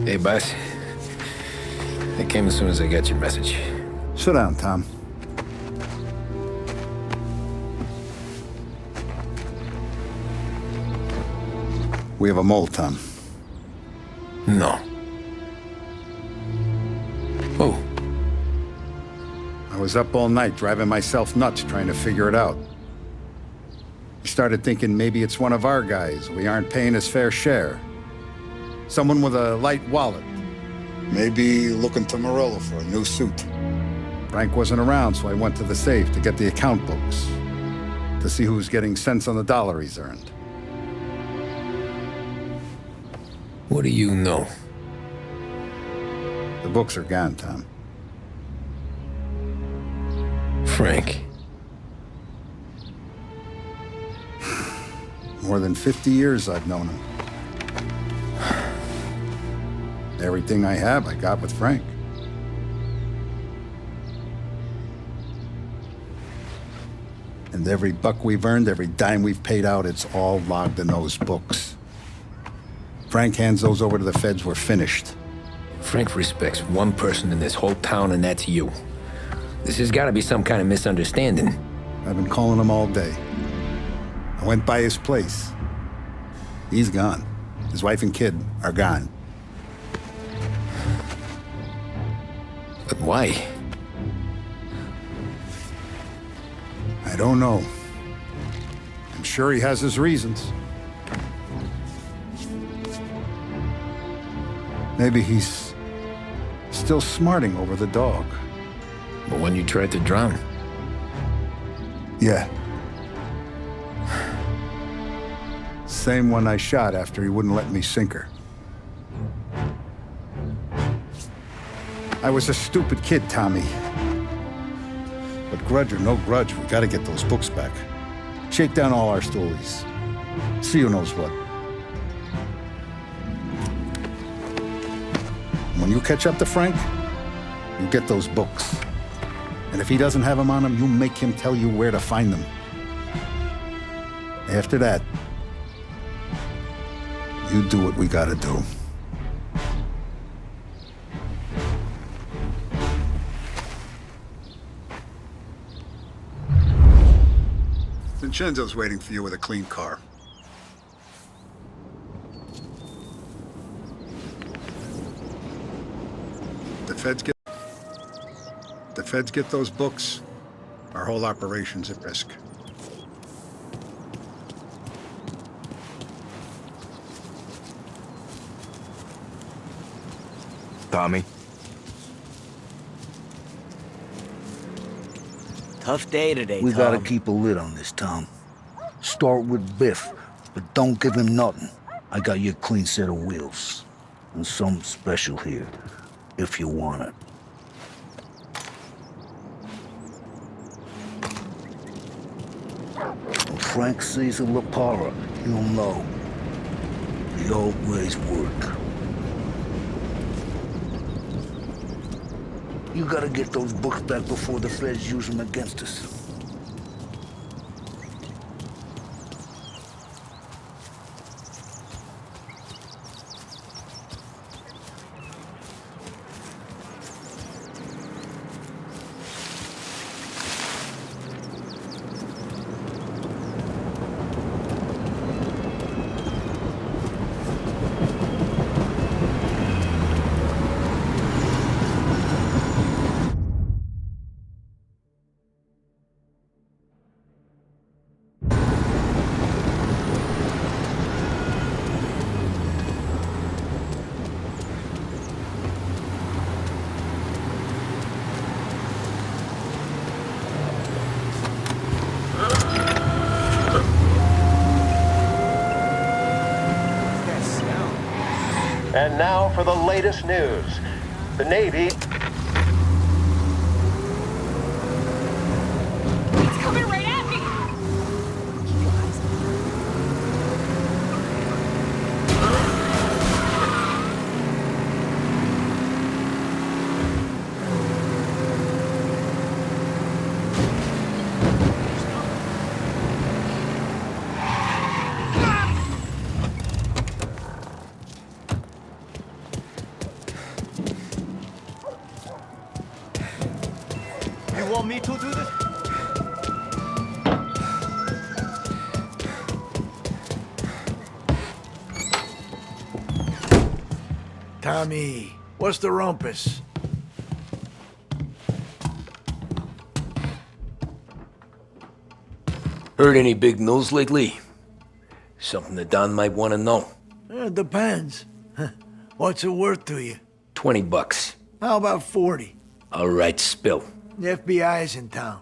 Hey, boss. I came as soon as I got your message. Sit down, Tom. We have a mole, Tom. No. Oh. I was up all night driving myself nuts trying to figure it out. I started thinking maybe it's one of our guys. We aren't paying his fair share. Someone with a light wallet. Maybe looking to Morello for a new suit. Frank wasn't around, so I went to the safe to get the account books. To see who's getting cents on the dollar he's earned. What do you know? The books are gone, Tom. Frank. More than 50 years I've known him. Everything I have, I got with Frank. And every buck we've earned, every dime we've paid out, it's all logged in those books. Frank hands those over to the feds, we're finished. Frank respects one person in this whole town, and that's you. This has got to be some kind of misunderstanding. I've been calling him all day. I went by his place. He's gone. His wife and kid are gone. But why? I don't know. I'm sure he has his reasons. Maybe he's still smarting over the dog. The one you tried to drown? Yeah. Same one I shot after he wouldn't let me sink her. I was a stupid kid, Tommy. But grudge or no grudge, we gotta get those books back. Shake down all our stories. See who knows what. When you catch up to Frank, you get those books. And if he doesn't have them on him, you make him tell you where to find them. After that, you do what we gotta do. Vincenzo's waiting for you with a clean car. The feds get those books, our whole operation's at risk. Tommy? Tough day today, We Tom. gotta keep a lid on this, Tom. Start with Biff, but don't give him nothing. I got you a clean set of wheels. And something special here, if you want it. When Frank sees a La Parra, he'll know. The old ways work. You gotta get those books back before the feds use them against us. And now for the latest news. The Navy... It's coming right at me! Keep your eyes want me to do this? Tommy, what's the rumpus? Heard any big news lately? Something that Don might want to know. It depends. What's it worth to you? $20. How about 40? All right, spill. The FBI's in town.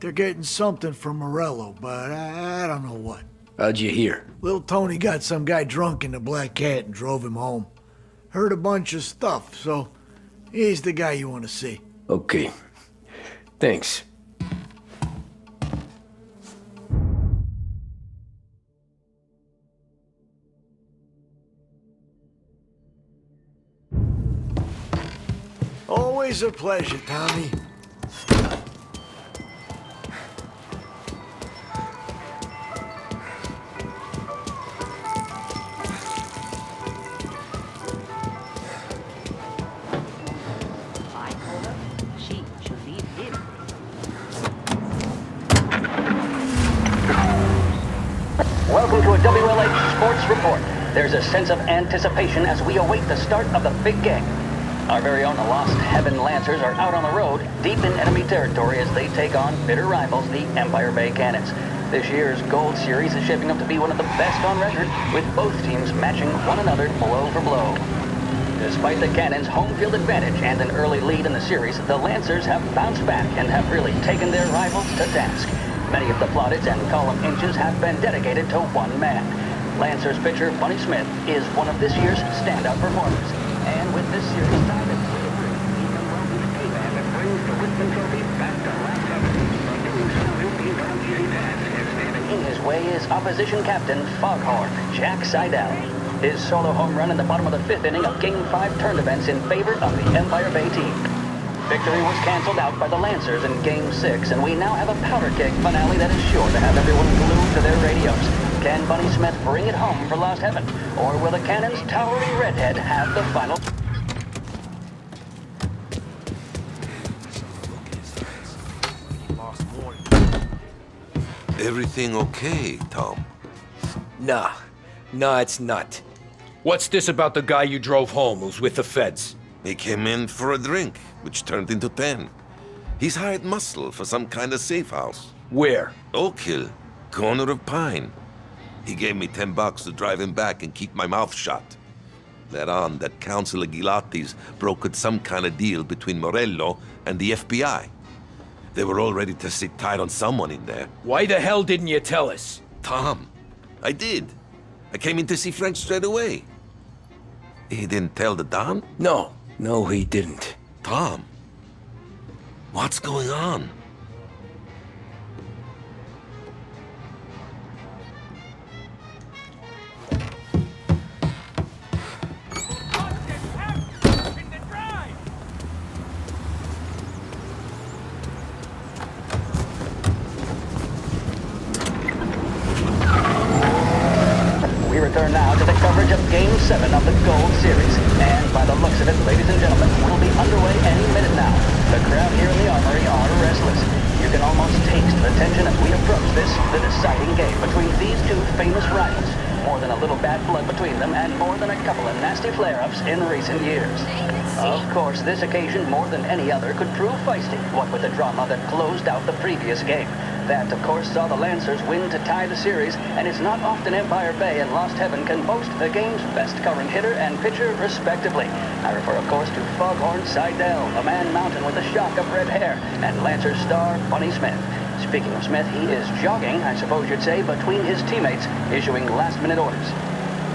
They're getting something from Morello, but I don't know what. How'd you hear? Little Tony got some guy drunk in the Black Cat and drove him home. Heard a bunch of stuff, so he's the guy you want to see. Okay. Thanks. Always a pleasure, Tommy. I told her she should leave him. Welcome to a WLH Sports Report. There's a sense of anticipation as we await the start of the big game. Our very own Lost Heaven Lancers are out on the road, deep in enemy territory as they take on bitter rivals, the Empire Bay Cannons. This year's Gold Series is shaping up to be one of the best on record, with both teams matching one another blow for blow. Despite the Cannons' home field advantage and an early lead in the series, the Lancers have bounced back and have really taken their rivals to task. Many of the plaudits and column inches have been dedicated to one man. Lancers pitcher Bunny Smith is one of this year's standout performers. And with this series tied at 3-3, he can well be the key man that brings the Whitman Trophy back to Lost Heaven. But doing so will be no easy task, as standing in his way is opposition captain Foghorn Jack Seidel. His solo home run in the bottom of the fifth inning of Game 5 turned events in favor of the Empire Bay team. Victory was canceled out by the Lancers in Game 6, and we now have a powder keg finale that is sure to have everyone glued to their radios. Can Bunny Smith bring it home for Lost Heaven? Or will the Cannon's towering redhead have the final? Everything okay, Tom? Nah, it's not. What's this about the guy you drove home who's with the feds? He came in for a drink, which turned into 10. He's hired muscle for some kind of safe house. Where? Oak Hill, corner of Pine. He gave me $10 to drive him back and keep my mouth shut. That on that Councilor Gilatti's brokered some kind of deal between Morello and the FBI. They were all ready to sit tight on someone in there. Why the hell didn't you tell us? Tom, I did. I came in to see Frank straight away. He didn't tell the Don? No, he didn't. Tom, what's going on? We return now to the coverage of Game 7 of the Gold Series. And by the looks of it, ladies and gentlemen, we'll be underway any minute now. The crowd here in the Armory are restless. You can almost taste the tension as we approach this, the deciding game between these two famous rivals. More than a little bad blood between them, and more than a couple of nasty flare-ups in recent years. Of course, this occasion, more than any other, could prove feisty, what with the drama that closed out the previous game. That, of course, saw the Lancers win to tie the series, and it's not often Empire Bay and Lost Heaven can boast the game's best current hitter and pitcher, respectively. I refer, of course, to Foghorn Seidel, a man mountain with a shock of red hair, and Lancers star Bunny Smith. Speaking of Smith, he is jogging, I suppose you'd say, between his teammates, issuing last-minute orders.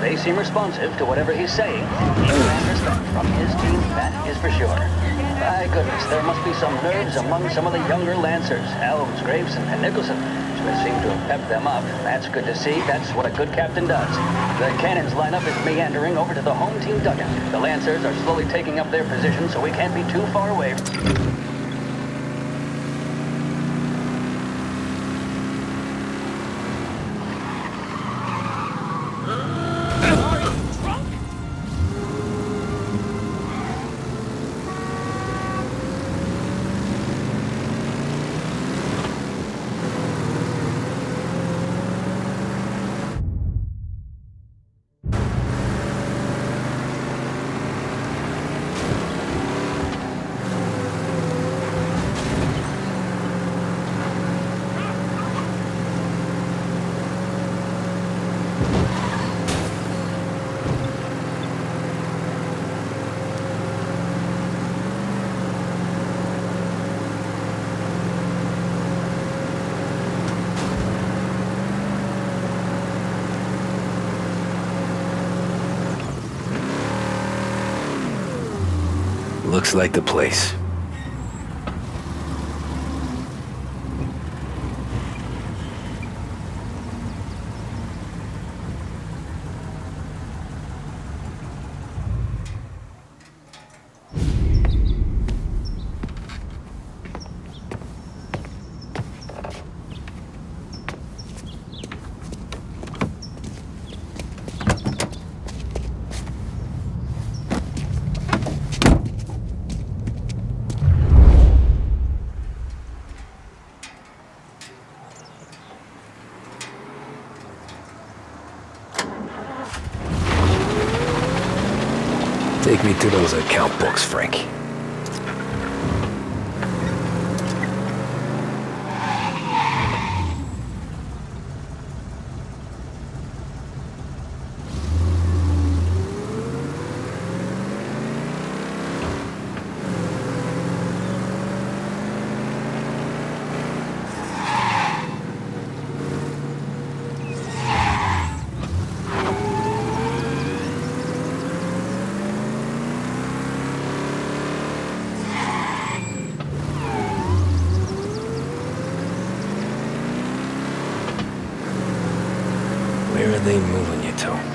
They seem responsive to whatever he's saying. He demands respect from his team, that is for sure. My goodness, there must be some nerves among some of the younger Lancers. Elms, Graves, and Nicholson. Smith seemed to have pepped them up. That's good to see. That's what a good captain does. The Cannons lineup is meandering over to the home team dugout. The Lancers are slowly taking up their position, so we can't be too far away. Looks like the place. Take me to those account books, Frank. Where are they moving you to?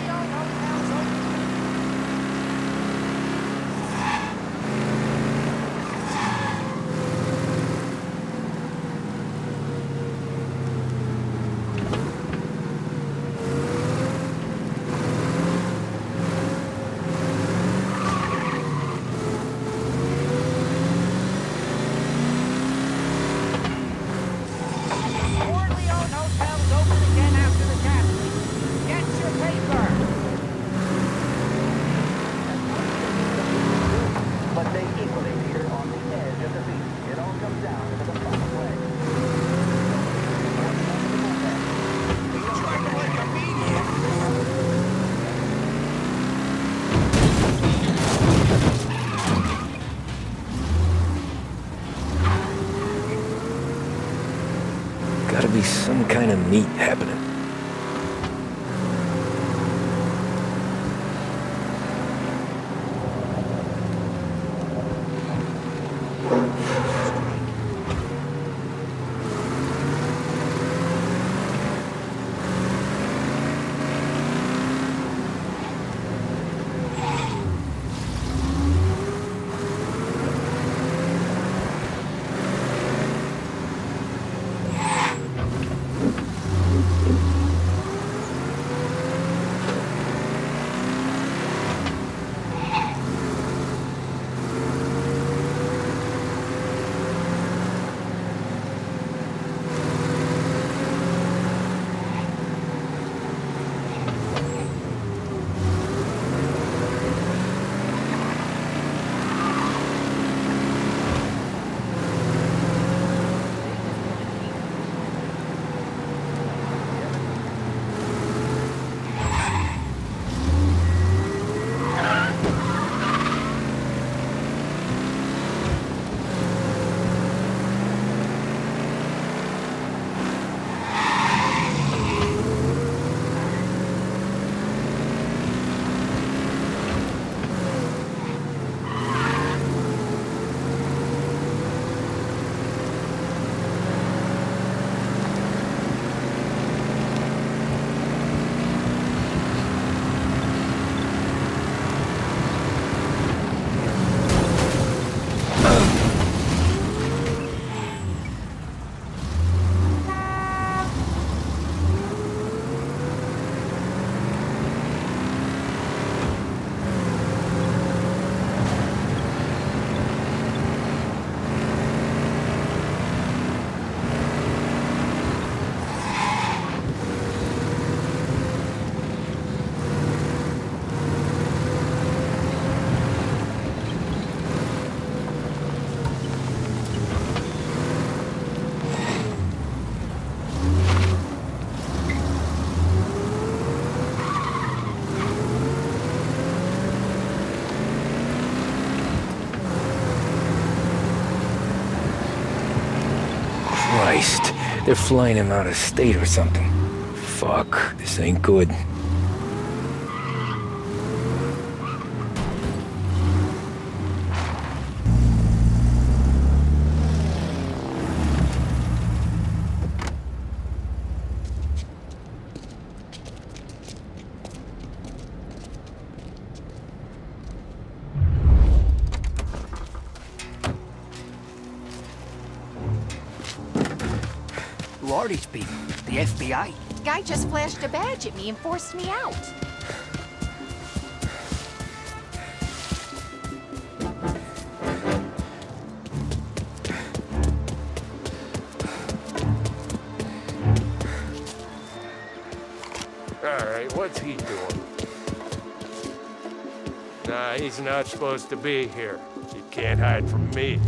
Gotta be some kind of meet happening. Christ, they're flying him out of state or something. Fuck, this ain't good. are these people? The FBI? Guy just flashed a badge at me and forced me out. Alright, what's he doing? Nah, he's not supposed to be here. You can't hide from me.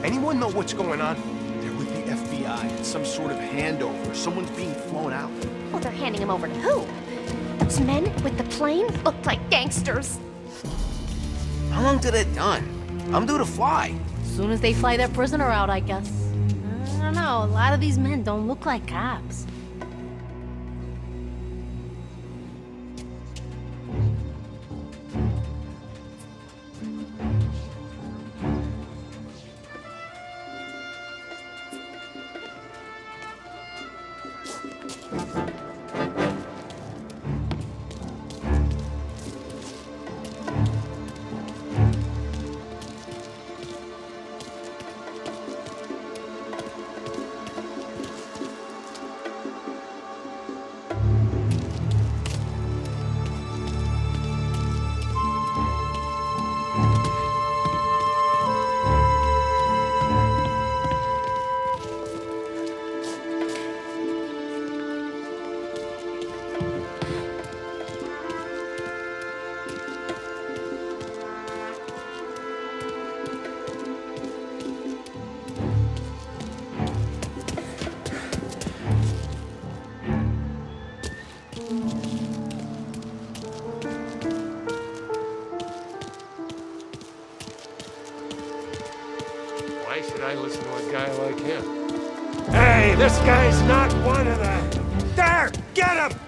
Anyone know what's going on? They're with the FBI. It's some sort of handover. Someone's being flown out. Oh, they're handing him over to who? Those men with the plane looked like gangsters. How long till they're done? I'm due to fly. Soon as they fly their prisoner out, I guess. I don't know, a lot of these men don't look like cops. Why should I listen to a guy like him? Hey, this guy's not one of them! There! Get him!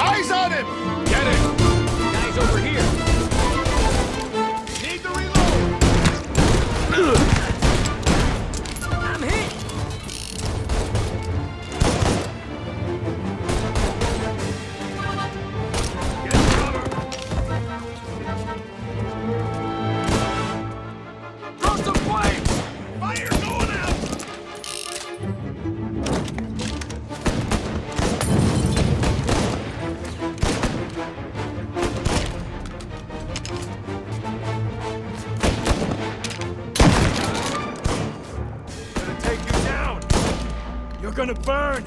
Eyes on him! Get it! Guy's over here. Need to reload! I'm hit! Get cover! Throw some flames! Fire going out! You're gonna burn!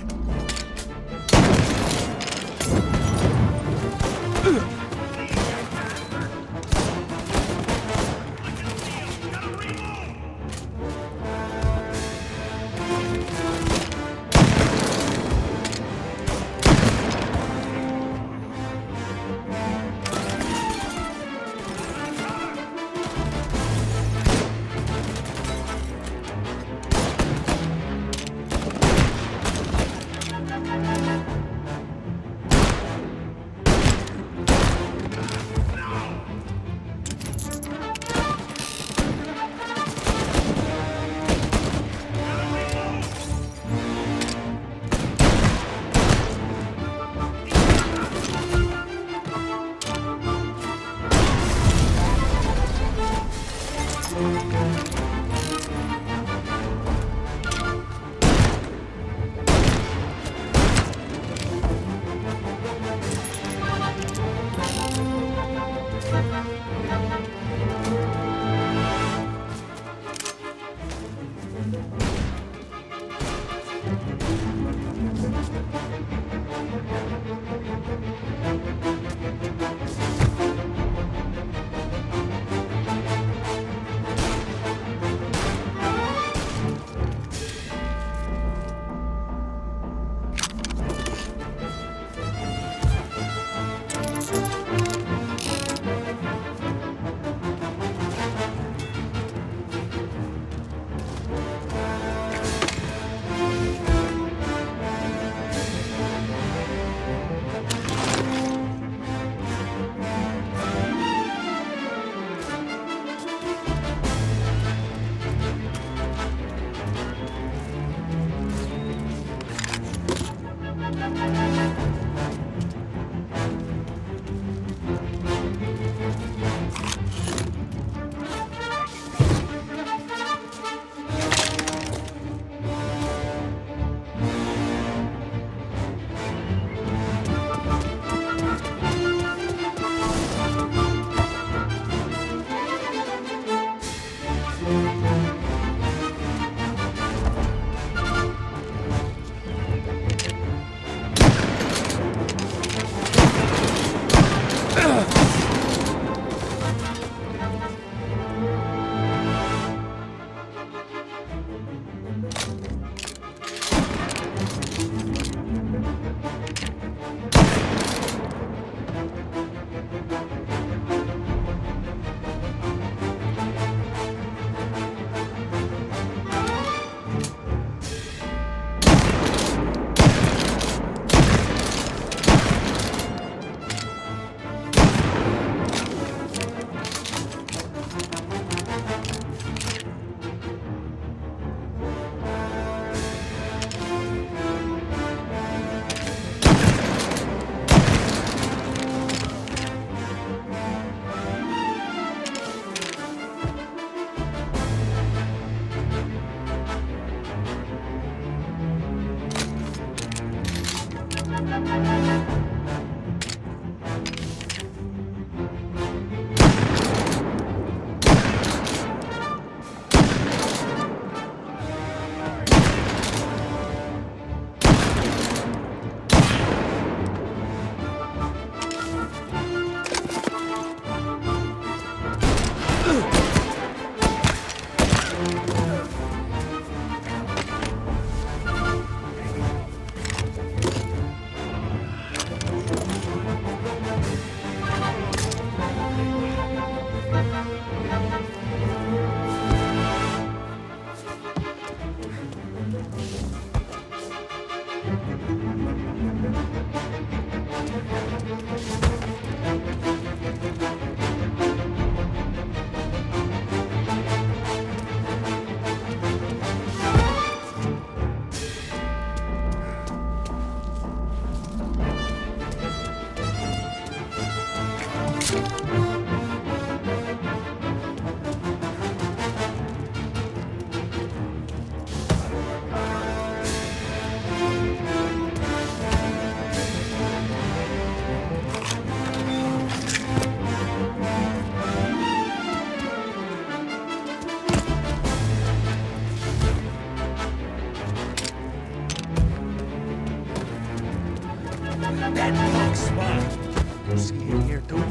See in here, too? God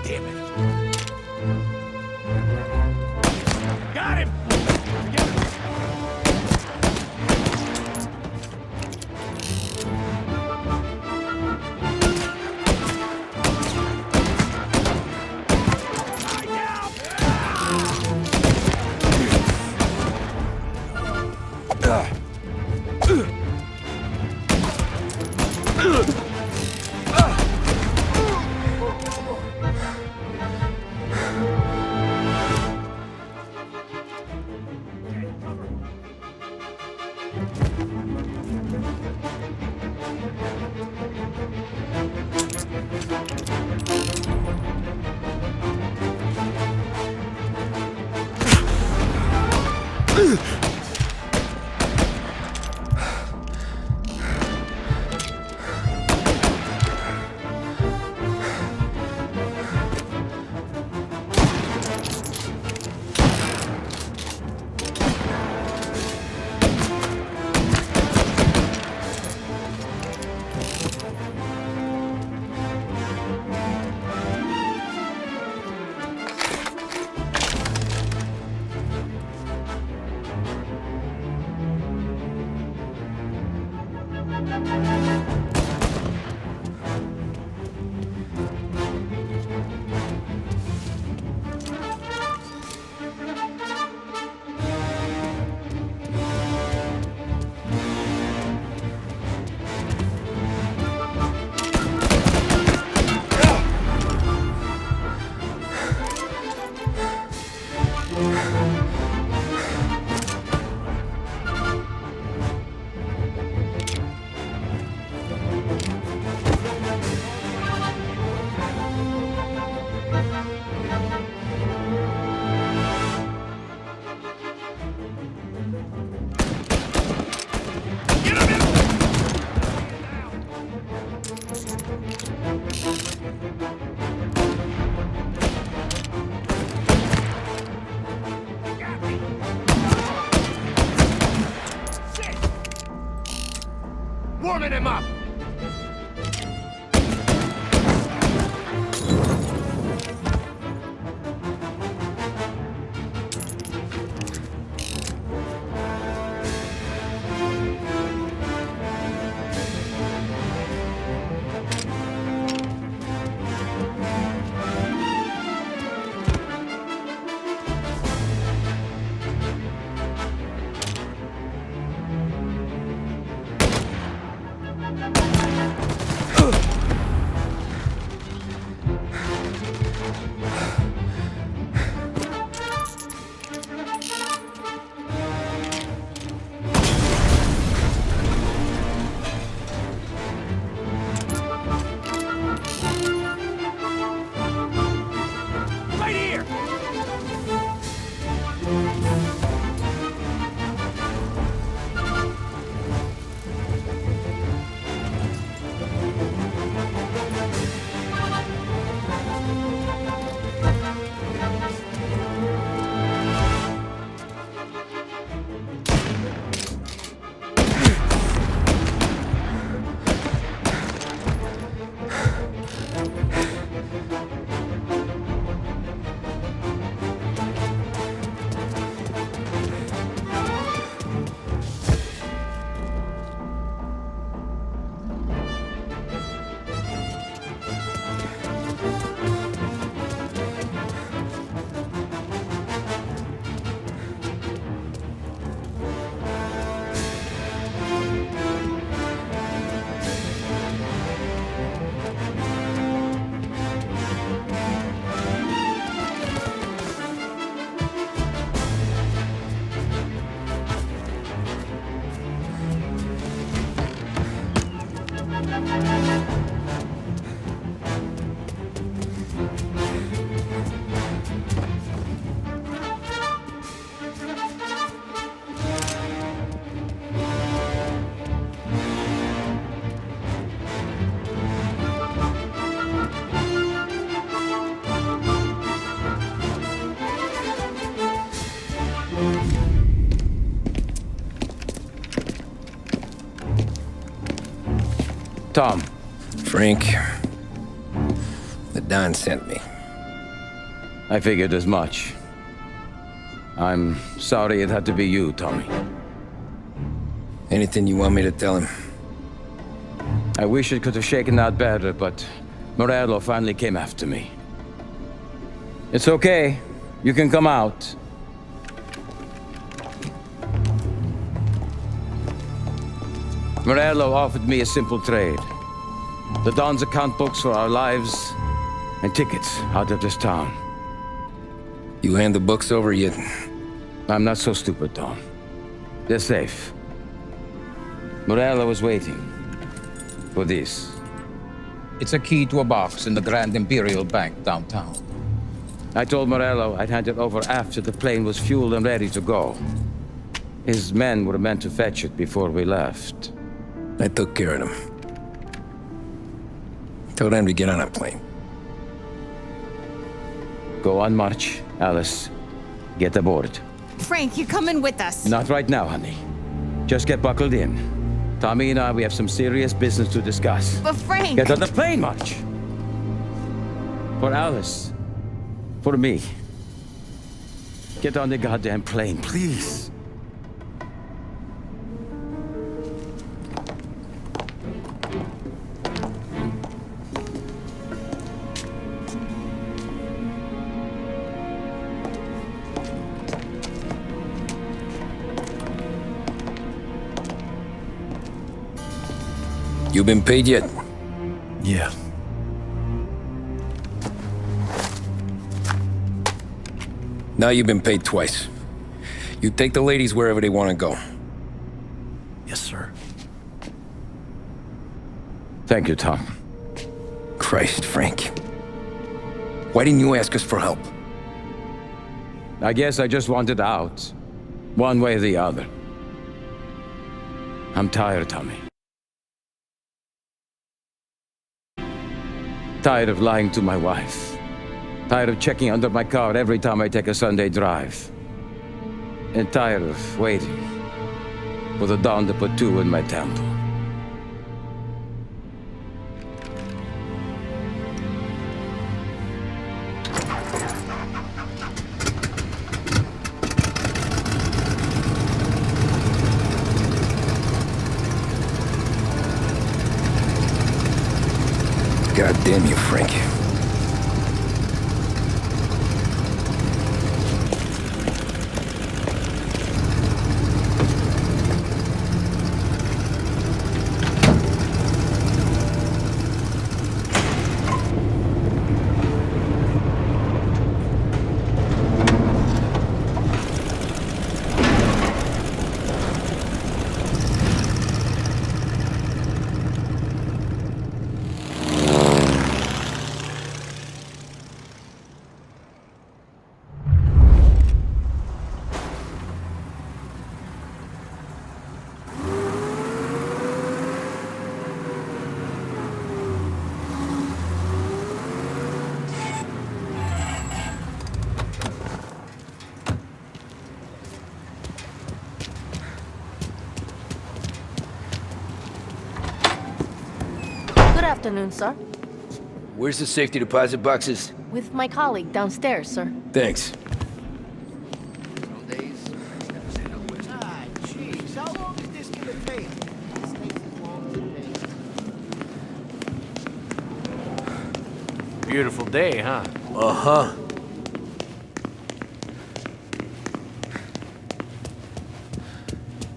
damn it. Got him! Warming him up! Tom, Frank, the Don sent me. I figured as much. I'm sorry it had to be you, Tommy. Anything you want me to tell him? I wish it could have shaken out better, but Morello finally came after me. It's okay. You can come out. Morello offered me a simple trade. The Don's account books for our lives and tickets out of this town. You hand the books over yet? I'm not so stupid, Tom. They're safe. Morello was waiting for this. It's a key to a box in the Grand Imperial Bank downtown. I told Morello I'd hand it over after the plane was fueled and ready to go. His men were meant to fetch it before we left. I took care of them. Told them to get on a plane. Go on, March. Alice, get aboard. Frank, you're coming with us. Not right now, honey. Just get buckled in. Tommy and I, we have some serious business to discuss. But Frank... Get on the plane, March! For Alice. For me. Get on the goddamn plane, please. You been paid yet? Yeah. Now you've been paid twice. You take the ladies wherever they want to go. Yes, sir. Thank you, Tom. Christ, Frank. Why didn't you ask us for help? I guess I just wanted out. One way or the other. I'm tired, Tommy. Tired of lying to my wife. Tired of checking under my car every time I take a Sunday drive. And tired of waiting for the dawn to put two in my temple. God damn you, Frank. Good afternoon, sir. Where's the safety deposit boxes? With my colleague downstairs, sir. Thanks. Ah, jeez, how long is this gonna take? This takes as long as it takes. Beautiful day, huh? Uh-huh.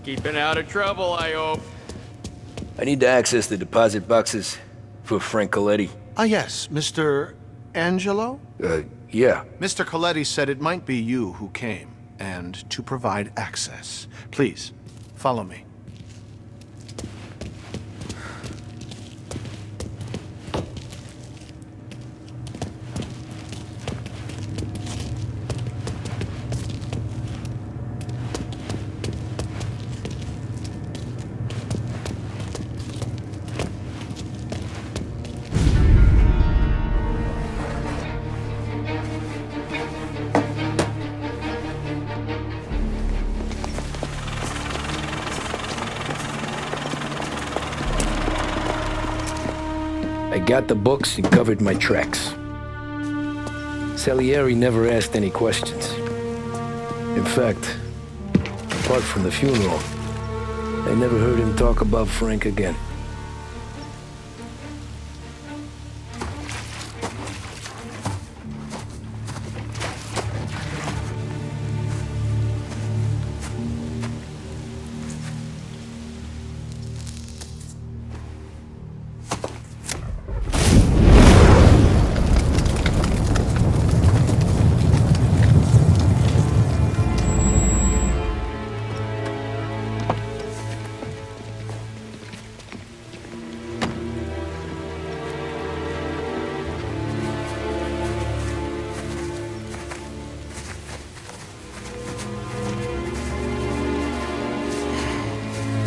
Keeping out of trouble, I hope. I need to access the deposit boxes for Frank Coletti. Ah, yes, Mr. Angelo? Yeah. Mr. Coletti said it might be you who came, and to provide access. Please, follow me. I got the books and covered my tracks. Salieri never asked any questions. In fact, apart from the funeral, I never heard him talk about Frank again.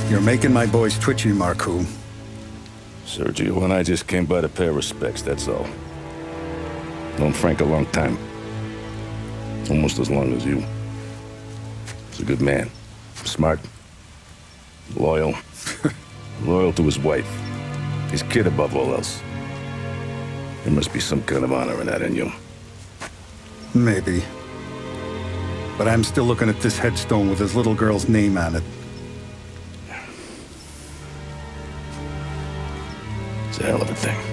You're making my boys twitchy, Marku. Sergio and I just came by to pay our respects, that's all. Known Frank a long time. Almost as long as you. He's a good man. Smart. Loyal. Loyal to his wife. His kid above all else. There must be some kind of honor in that in you. Maybe. But I'm still looking at this headstone with his little girl's name on it. It's a hell of a thing.